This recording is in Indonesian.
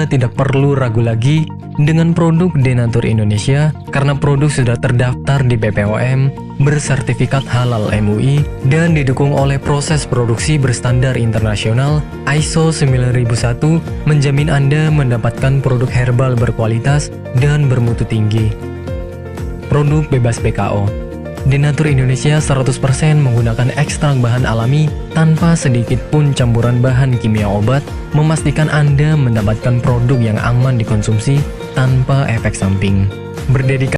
Anda tidak perlu ragu lagi dengan produk Denatur Indonesia karena produk sudah terdaftar di BPOM, bersertifikat halal MUI, dan didukung oleh proses produksi berstandar internasional ISO 9001, menjamin Anda mendapatkan produk herbal berkualitas dan bermutu tinggi. Produk bebas PKO. Denatur Indonesia 100% menggunakan ekstrak bahan alami tanpa sedikit pun campuran bahan kimia obat, memastikan Anda mendapatkan produk yang aman dikonsumsi tanpa efek samping. Berdedikasi